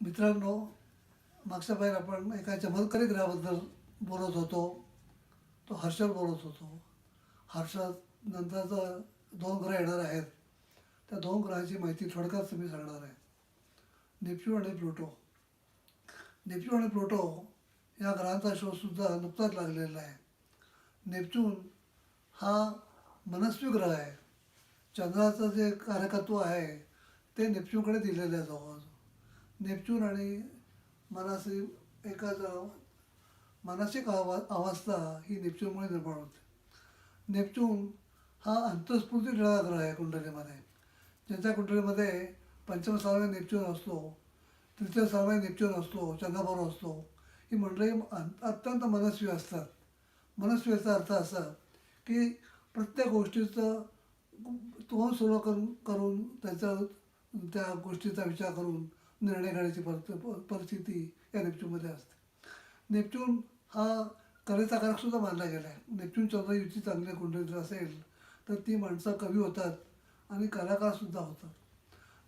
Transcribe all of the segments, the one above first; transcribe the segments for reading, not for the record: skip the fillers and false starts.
मित्रांनो, मागच्या बाहेर आपण एका चमत्कारी ग्रहाबद्दल बोलत होतो. तो हर्षल बोलत होतो. हर्षद नंतरचं 2 ग्रह येणार आहेत. त्या 2 ग्रहाची माहिती थोडक्यात मी सांगणार आहे. नेपच्यून आणि प्लुटो. नेपच्यून आणि प्लुटो या ग्रहांचा शोधसुद्धा नुकताच लागलेला आहे. नेपच्यून हा मनस्वी ग्रह आहे. चंद्राचं जे कारकत्व आहे ते नेपच्यूनकडे दिलेलं आहे जवळ. नेपच्यून आणि एका मानसिक अवस्था ही नेपच्यूनमुळे निर्माण होते. नेपच्यून हा अंतःस्फूर्ती देणारा ग्रह आहे कुंडलीमध्ये. ज्यांच्या कुंडलीमध्ये पंचम स्थानामध्ये नेपच्यून असतो, तृतीय स्थानामध्ये नेपच्यून असतो, चंद्राबरोबर असतो, ही मंडळी अत्यंत मनस्वी असतात. मनस्वी याचा अर्थ असा की प्रत्येक गोष्टीचं तोंड सुरू करून त्या गोष्टीचा विचार करून निर्णय घेण्याची परिस्थिती या नेपच्यूनमध्ये असते. नेपच्यून हा कलेचा कारकसुद्धा मानला गेला आहे. नेपच्यून चंद्र युती चांगली कुंडलीत असेल तर ती माणसं कवी होतात आणि कलाकारसुद्धा होतात.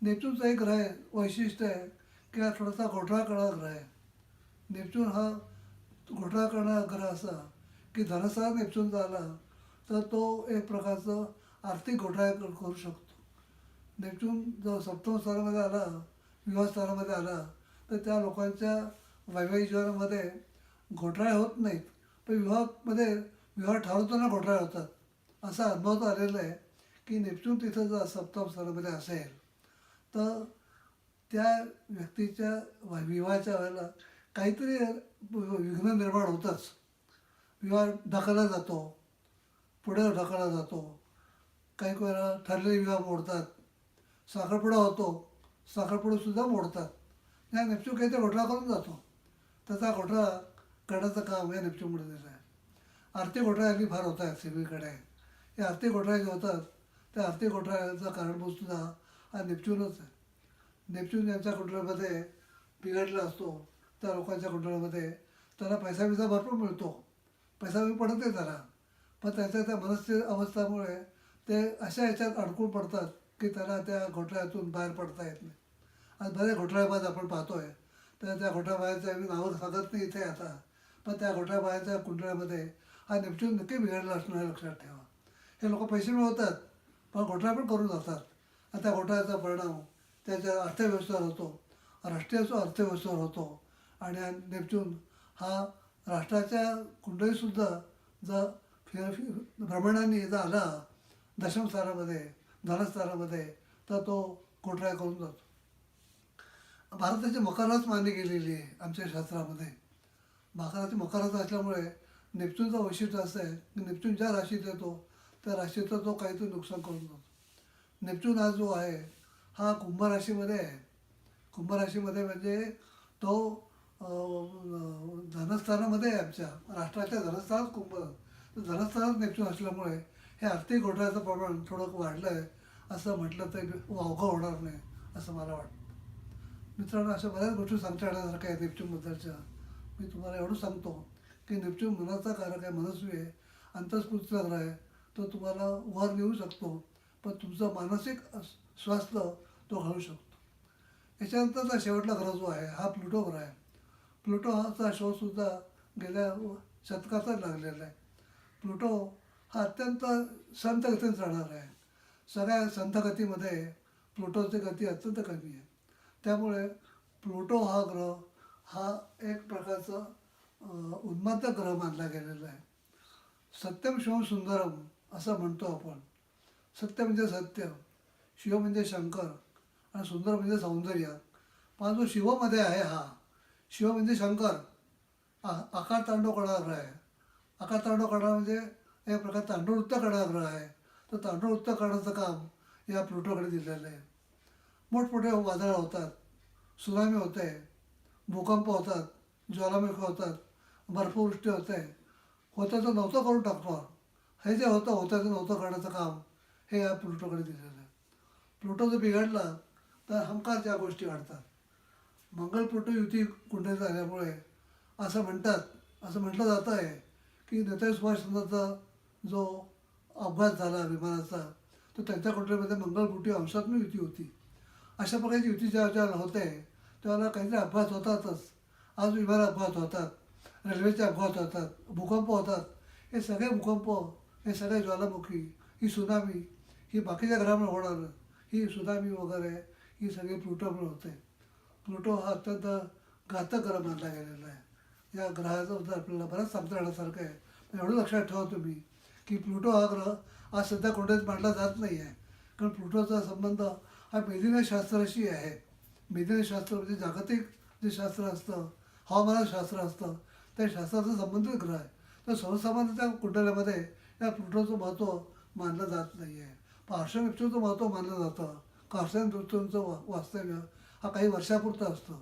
नेपच्यूनचं एक ग्रह आहे, वैशिष्ट्य आहे की हा थोडासा घोटाळा करणारा ग्रह आहे. नेपच्यून हा घोटाळा करणारा ग्रह असा की धनस्थानात नेपच्यून आला तर तो एक प्रकारचं आर्थिक घोटाळा करू शकतो. नेपच्यून जर सप्तम स्थानामध्ये आला, विवाह स्थानामध्ये आला, तर त्या लोकांच्या वैवाहिक जीवनामध्ये घोटाळे होत नाहीत, पण विवाह ठरवताना घोटाळे होतात. असा अनुभव आलेला आहे की नेपच्यून तिथं जर सप्तम स्थानामध्ये असेल तर त्या व्यक्तीच्या विवाहाच्या वेळेला काहीतरी विघ्न निर्माण होतंच. विवाह ढकलला जातो, पुढे ढकलला जातो. काही वेळेला ठरलेले विवाह मोडतात. साखरपुडा होतो, साखरपुडासुद्धा मोडतात. या नेपच्यून काहीतरी घोटाळा करून जातो. त्याचा घोटाळा करण्याचं काम या नेपच्यूनमुळे दिलं आहे. आर्थिक घोटाळे हल्ली फार होत आहेत सगळीकडे. हे आर्थिक घोटाळे जे होतात त्या आर्थिक घोटाळ्याचा कारणभूतसुद्धा हा नेपच्यूनच आहे. नेपच्यून ज्यांच्या कुंडलीमध्ये बिघडला असतो त्या लोकांच्या कुंडलीमध्ये त्याला पैसा भरपूर मिळतो, पैसा पडत नाही त्याला, पण त्याच्या त्या मनस्थिती अवस्थामुळे ते अशा ह्याच्यात अडकून पडतात की त्याला त्या घोटाळ्यातून बाहेर पडता येत नाही. आज बरेच घोटाळेबाज आपण पाहतो आहे. तर त्या घोटाळेबाजांच्या मी नावं सांगत नाही इथे आता, पण त्या घोटाळेबाजांच्या कुंडल्यामध्ये हा नेपच्यून नक्की बिघडला असणार लक्षात ठेवा. हे लोक पैसे मिळवतात पण घोटाळा पण करून जातात आणि त्या घोटाळ्याचा परिणाम त्याच्या अर्थव्यवस्थेवर होतो, राष्ट्रीय अर्थव्यवस्थेवर होतो. आणि नेपच्यून हा राष्ट्राच्या कुंडलीसुद्धा जर भ्रमणाने जर आला दशम स्थानामध्ये, धनस्थानामध्ये, तर तो घोटाळा करून जातो. भारताची मकरच मानली गेलेली आहे आमच्या शास्त्रामध्ये. भारताची मकरच असल्यामुळे नेपच्यूनचं वैशिष्ट्य असं आहे की नेपच्यून ज्या राशीत येतो त्या राशीचं तो काहीतरी नुकसान करून जातो. नेपच्यून हा जो आहे हा कुंभ राशीमध्ये आहे. कुंभ राशीमध्ये म्हणजे तो धनस्थानामध्ये आहे. आमच्या राष्ट्राच्या धनस्थानात कुंभ, धनस्थानात नेपच्यून असल्यामुळे हे आर्थिक घोटाळ्याचं प्रमाण थोडं वाढलं आहे असं म्हटलं तरी अवघड होणार नाही असं मला वाटतं. मित्रांनो, अशा बऱ्याच गोष्टी सांगता येण्यासारख्या आहे नेपच्यूनबद्दलच्या. मी तुम्हाला एवढं सांगतो की नेपच्यून मनाचा कारक आहे, मनस्वी आहे, अंतःस्फूर्तीचा ग्रह आहे. तो तुम्हाला वर नेऊ शकतो, पण तुमचं मानसिक स्वास्थ्य तो घालू शकतो. याच्यानंतरचा शेवटला ग्रह जो आहे हा प्लुटो ग्रह आहे. प्लुटो हाचा शोधसुद्धा गेल्या शतकातच लागलेला आहे. प्लुटो हा अत्यंत संथ गतीने चालणार आहे. सगळ्या संथ गतीमध्ये प्लुटोची गती अत्यंत कमी आहे. त्यामुळे प्लुटो हा ग्रह हा एक प्रकारचा उन्मत्त ग्रह मानला गेलेला आहे. सत्यम शिवम सुंदरम असं म्हणतो आपण. सत्य म्हणजे सत्य, शिव म्हणजे शंकर आणि सुंदर म्हणजे सौंदर्य. पण जो शिवमध्ये आहे हा शिव म्हणजे शंकर, आकार तांडव करणारा ग्रह आहे. आकार तांडव करणारा म्हणजे एक प्रकार तांडव नृत्य करणारा ग्रह आहे. तर तांडव नृत्य करण्याचं काम या प्लुटोकडे दिलेलं आहे. मोठमोठे वादळं होतात, सुनामी होते, भूकंप होतात, ज्वालामुखी होतात, बर्फवृष्टी होते. होतं तर नव्हतं करून टाकतो. हे जे होतं ते नव्हतं करण्याचं काम हे या प्लुटोकडे दिलेलं आहे. प्लुटो जर बिघडला तर हमखास या गोष्टी घडतात. मंगळ प्लुटो युती कुंडलीत झाल्यामुळे असं म्हटलं जातं आहे की नेताजी सुभाषचंद्रांचा जो अपघात झाला विमानाचा, तर त्यांच्या कुंडलीमध्ये मंगळ प्लुटो अंशात्मक युती होती. अशा प्रकारची युती ज्या होते त्यावेळेला काहीतरी अपघात होतातच. आज विमान अपघात होतात, रेल्वेचे अपघात होतात, भूकंप होतात. हे सगळे भूकंप, हे सगळे ज्वालामुखी, ही सुनामी, ही बाकीच्या ग्रहामुळे होणार, ही सुनामी वगैरे ही सगळी प्लुटोमुळे होते. प्लुटो हा अत्यंत घातक ग्रह मानला गेलेला आहे. या ग्रहाबद्दल आपल्याला बरंच सांगता येण्यासारखं आहे. पण एवढं लक्षात ठेवा तुम्ही की प्लुटो हा ग्रह आज सध्या कोणत्याच मांडला जात नाही आहे. कारण प्लुटोचा संबंध हा मेदिनीशास्त्राशी आहे. मेदिनीशास्त्र म्हणजे जागतिक जे शास्त्र असतं, हवामानशास्त्र असतं, त्या शास्त्राचा संबंधित ग्रह आहे. तर सर्वसामान्यांच्या कुंडल्यामध्ये या प्लुटोचं महत्त्व मानलं जात नाही आहे. पण हर्षण नेप्च्यूनचं महत्त्व मानलं जातं. हर्षण नेप्च्यूनचं वास्तव्य हा काही वर्षापुरतं असतं.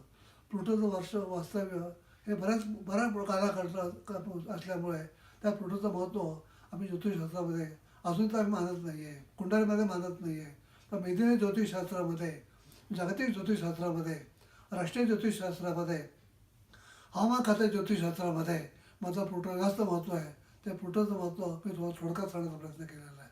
प्लुटोचं वास्तव्य हे बऱ्याच कालाखंड असल्यामुळे त्या प्लुटोचं महत्त्व आम्ही ज्योतिषशास्त्रामध्ये अजून तर आम्ही मानत नाही आहे, कुंडलीमध्ये मानत नाही आहे. पण मेदिनी ज्योतिषशास्त्रामध्ये, जागतिक ज्योतिषशास्त्रामध्ये, राष्ट्रीय ज्योतिषशास्त्रामध्ये, हवामान खाते ज्योतिषशास्त्रामध्ये मात्र प्लुटो जास्त महत्त्व आहे. त्या प्लुटोचं महत्त्व मी तुम्हाला थोडक्यात सांगण्याचा प्रयत्न केलेला आहे.